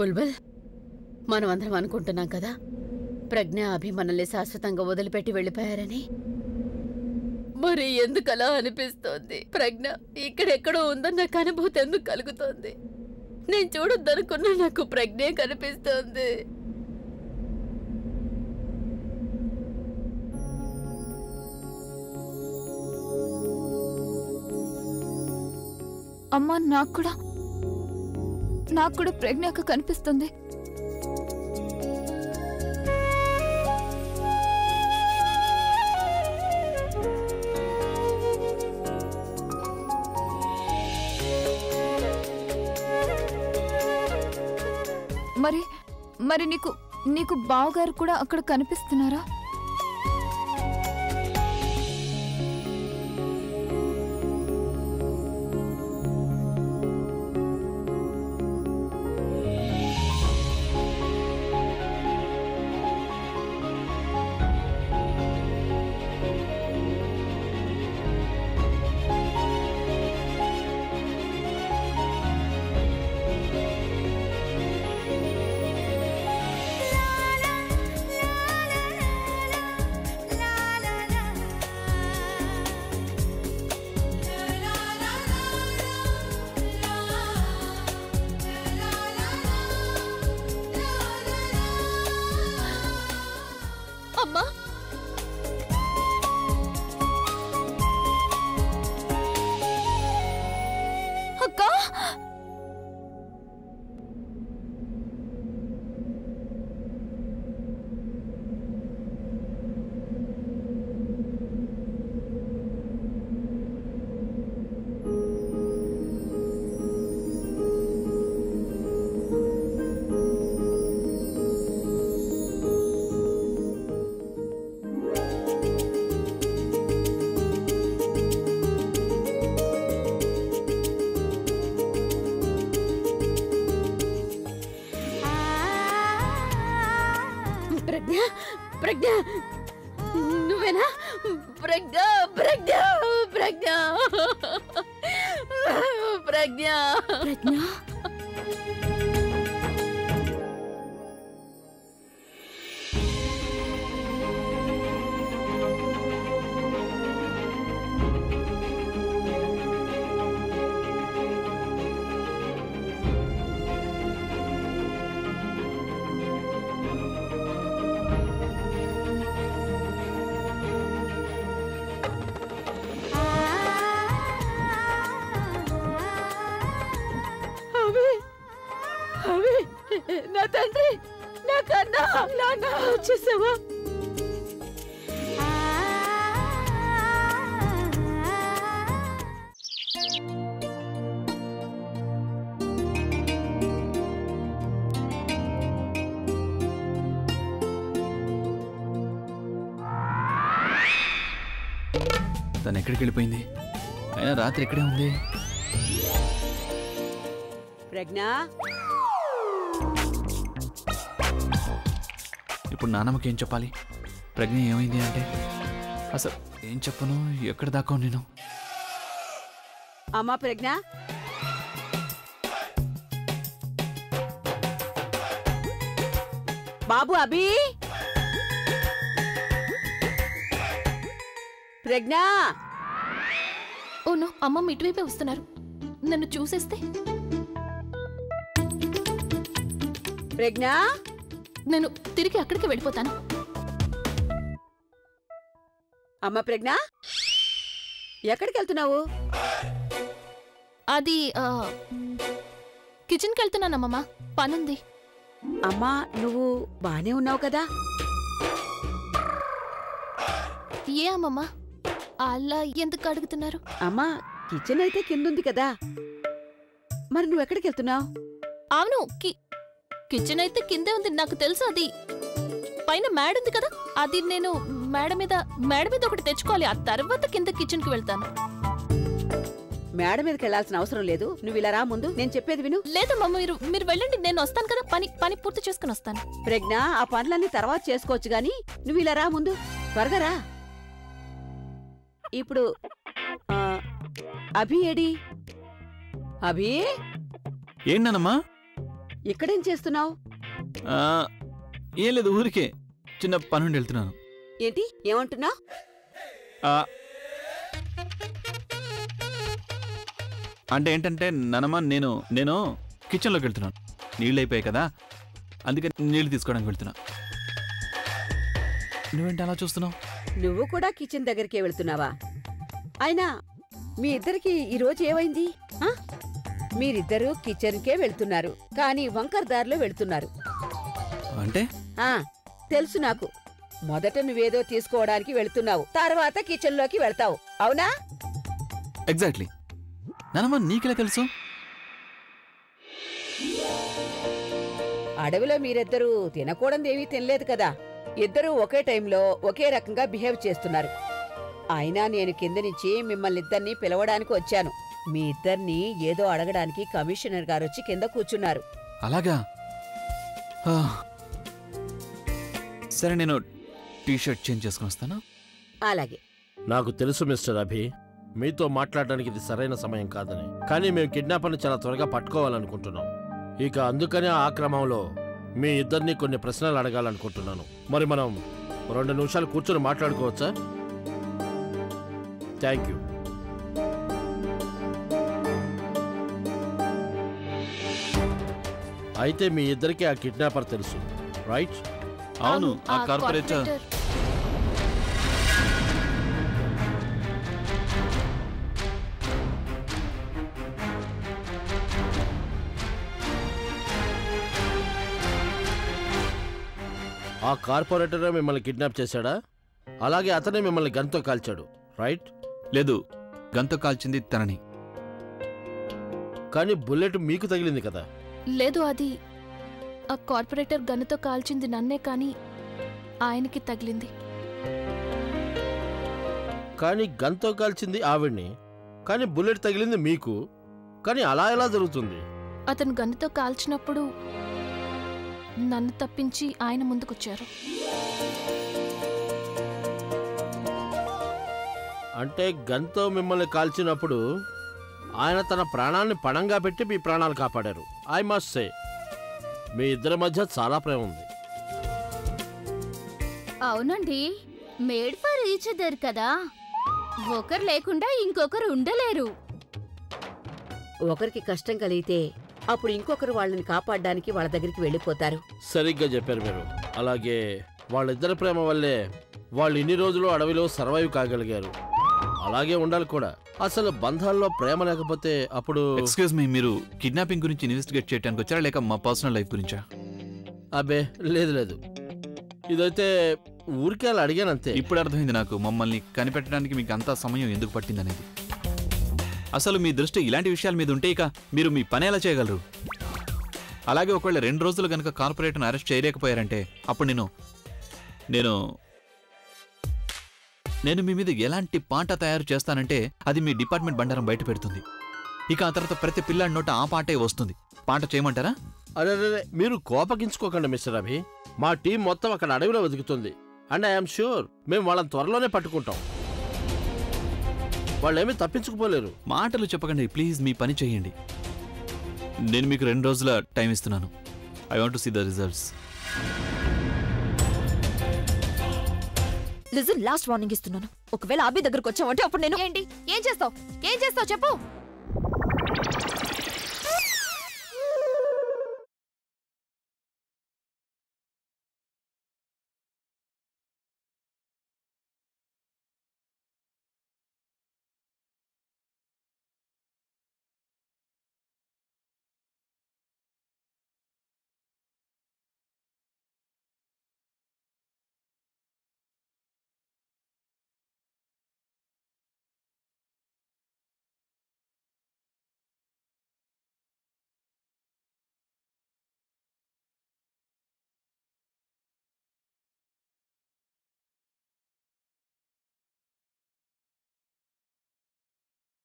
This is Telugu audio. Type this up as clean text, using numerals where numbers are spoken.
బుల్బుల్, మనమందరం అనుకుంటున్నాం కదా ప్రజ్ఞ అభి మనల్ని శాశ్వతంగా వదిలిపెట్టి వెళ్ళిపోయారని. మరి ఎందుకలా అనిపిస్తోంది? ప్రజ్ఞ ఇక్కడెక్కడో ఉందన్న నాకు అనుభూతి ఎందుకు కలుగుతోంది? నేను చూడొద్దనుకున్నా నాకు ప్రజ్ఞే కనిపిస్తోంది. అమ్మా, నాకు కూడా ప్రజ్ఞ కనిపిస్తుంది. మరి నీకు బావగారు కూడా అక్కడ కనిపిస్తున్నారా? ప్రజ్ఞ, నువ్వేనా? ప్రజ్ఞ ప్రజ్ఞ ప్రజ్ఞ ప్రజ్ఞ ప్రజ్ఞ నా తండ్రి, నా కన్నా నాన్న వచ్చేసావా? తను ఎక్కడికి వెళ్ళిపోయింది? అయినా రాత్రి ఎక్కడే ఉంది. ప్రజ్ఞ, ఇప్పుడు నాన్నమ్మకి ఏం చెప్పాలి? ప్రజ్ఞ ఏమైంది అంటే అసలు ఏం చెప్పను, ఎక్కడ దాకా నేను? అమ్మా ప్రజ్ఞ, బాబు అభి, ప్రజ్ఞ. ఓనో, అమ్మమ్మ ఇటువైపే వస్తున్నారు. నన్ను చూసేస్తే ప్రజ్ఞ, నేను తిరిగి అక్కడికి వెళ్ళిపోతాను. అమ్మ ప్రజ్ఞ, ఎక్కడికి వెళ్తున్నావు? అది కిచెన్కి వెళ్తున్నానమ్మమ్మ, పనుంది. అమ్మా, నువ్వు బానే ఉన్నావు కదా? ఏ అమ్మమ్మ అలా ఎందుకు అడుగుతున్నారు? అమ్మా, కిచెన్ అయితే కిందుంది కదా, మరి నువ్వెక్కడికి వెళ్తున్నావు? అవును, కిచెన్ అయితే కిందే ఉంది, నాకు తెలుసు. అది పైన మేడ ఉంది కదా, అది నేను మేడ మీద ఒకటి తెచ్చుకోవాలి. ఆ తర్వాత కింద కిచెన్కి వెళ్తాను. మేడ మీదకి వెళ్లాల్సిన అవసరం లేదు. నువ్వు ఇలా రా, ముందు నేను చెప్పేది విను. లేదమ్మా, మీరు వెళ్ళండి, నేను వస్తాను కదా. పని పూర్తి చేసుకుని వస్తాను. ప్రజ్ఞ, ఆ పనులన్నీ తర్వాత చేసుకోవచ్చు గాని నువ్వు ఇలా రా, ముందు త్వరగా రా. ఇప్పుడు అభి ఏడి? అభి, ఏంటమ్మా? ఇక్కడేం చేస్తున్నావు? ఆ, ఏం లేదు, ఊరికే చిన్న పనుండి వెళ్తున్నాను. ఏంటి ఏమంటున్నా? ఆ, అంటే ఏంటంటే నానమ్మ, నేను కిచెన్లోకి వెళ్తున్నాను. నీళ్ళు అయిపోయాయి కదా, అందుకని నీళ్ళు తీసుకోవడానికి వెళ్తున్నా. నువ్వేంటి అలా చూస్తున్నావు? నువ్వు కూడా కిచెన్ దగ్గరికే వెళ్తున్నావా? అయినా మీ ఇద్దరికి ఈరోజు ఏమైంది? మీరిద్దరూ కిచెన్కే వెళ్తున్నారు, కానీ వంకర దారిలో వెళ్తున్నారు. అంటే తెలుసు నాకు. మొదట నువ్వేదో తీసుకోవడానికి వెళ్తున్నావు, తర్వాత కిచెన్లోకి వెళ్తావు, అవునా? ఎగ్జాక్ట్లీ. నానమ్మ, నీకెలా తెలుసు? అడవిలో మీరిద్దరూ తినకూడదేమీ తినలేదు కదా. ఇద్దరూ ఒకే టైంలో ఒకే రకంగా బిహేవ్ చేస్తున్నారు. అయినా నేను కింద నుంచి మిమ్మల్ని ఇద్దరినీ పిలవడానికి వచ్చాను. మీ ఇద్దరినీ ఏదో అడగడానికి కమిషనర్ గారు వచ్చి కింద కూర్చున్నారు. అలాగా? సరే, నేను టీషర్ట్ చేంజ్ చేసుకుని వస్తాను. అలాగే. నాకు తెలుసు మిస్టర్ అభి, మీతో మాట్లాడడానికి ఇది సరైన సమయం కాదని. కానీ మేము కిడ్నాపర్ని చాలా త్వరగా పట్టుకోవాలనుకుంటున్నాం. ఇక అందుకనే ఆ క్రమంలో మీ ఇద్దరిని కొన్ని ప్రశ్నలు అడగాలనుకుంటున్నాను. మరి మనం 2 నిమిషాలు కూర్చొని మాట్లాడుకోవచ్చా? Thank you. అయితే మీ ఇద్దరికి ఆ కిడ్నాపర్ తెలుసు, రైట్? అవును, ఆ కార్పొరేటర్. ఆ కార్పొరేటరే మిమ్మల్ని కిడ్నాప్ చేశాడా? అలాగే అతనే మిమ్మల్ని గన్తో కాల్చాడు, రైట్? లేదు, గన్తో కాల్చింది తనని. కానీ బుల్లెట్ మీకు తగిలింది కదా? లేదు, అది ఆ కార్పొరేటర్ గన్నుతో కాల్చింది నన్నే, కానీ ఆయనకి తగిలింది. కానీ గన్తో కాల్చింది ఆవిడ్ని, కానీ బుల్లెట్ తగిలింది మీకు. కానీ అలా ఎలా జరుగుతుంది? అతను గన్నుతో కాల్చినప్పుడు నన్ను తప్పించి ఆయన ముందుకొచ్చారు. అంటే గన్తో మిమ్మల్ని కాల్చినప్పుడు ఆయన తన ప్రాణాన్ని పణంగా పెట్టి మీ ప్రాణాలు కాపాడారు. ఐ మస్ట్ సే, మీ ఇద్దరి మధ్య చాలా ప్రేమ ఉంది. అవునండి, మేడ్ ఫర్ ఈచ్ అదర్ కదా. ఒకరు లేకుండా ఇంకొకరు ఉండలేరు. ఒకరికి కష్టం కలిగితే అప్పుడు ఇంకొకరు వాళ్ళని కాపాడడానికి వాళ్ళ దగ్గరికి వెళ్ళిపోతారు. సరిగ్గా చెప్పారు మీరు. అలాగే వాళ్ళిద్దరి ప్రేమ వల్లే వాళ్ళు ఇన్ని రోజులు అడవిలో సర్వైవ్ కాగలిగారు. అలాగే ఉండాలి కూడా. అసలు బంధాల్లో ప్రేమ లేకపోతే అప్పుడు... ఎక్స్క్యూజ్ మీ, మీరు కిడ్నాపింగ్ గురించి ఇన్వెస్టిగేట్ చేయడానికి వచ్చారా, లేక మా పర్సనల్ లైఫ్ గురించా? అబ్బే, లేదు. ఇదైతే ఊరికే అలా అడిగానంతే. ఇప్పుడు అర్థమైంది నాకు, మమ్మల్ని కనిపెట్టడానికి మీకు అంతా సమయం ఎందుకు పట్టిందనేది. అసలు మీ దృష్టి ఇలాంటి విషయాల మీద ఉంటే ఇక మీరు మీ పని ఎలా చేయగలరు? అలాగే ఒకవేళ 2 రోజులు కనుక కార్పొరేటర్ని అరెస్ట్ చేయలేకపోయారంటే అప్పుడు నేను మీ మీద ఎలాంటి పాట తయారు చేస్తానంటే అది మీ డిపార్ట్మెంట్ బండారం బయట పెడుతుంది. ఇక ఆ తర్వాత ప్రతి పిల్లాడి నోట ఆ పాటే వస్తుంది. పాట చేయమంటారా? అరే, మీరు కోపగించుకోకండి మిస్టర్ అభి. మా టీం మొత్తం అక్కడ అడవిలో వెతుకుతుంది. అండ్ ఐఎమ్ ష్యూర్ మేము వాళ్ళని త్వరలోనే పట్టుకుంటాం. వాళ్ళేమీ తప్పించుకుపోలేరు. మాటలు చెప్పకండి ప్లీజ్, మీ పని చేయండి. నేను మీకు 2 రోజుల టైం ఇస్తున్నాను. I want to see the results. Listen, last warning ఇస్తున్నాను. ఒకవేళ అభి దగ్గరకు వచ్చావంటే అప్పుడు నేను... ఏంటి? ఏం చేస్తావు చెప్పు.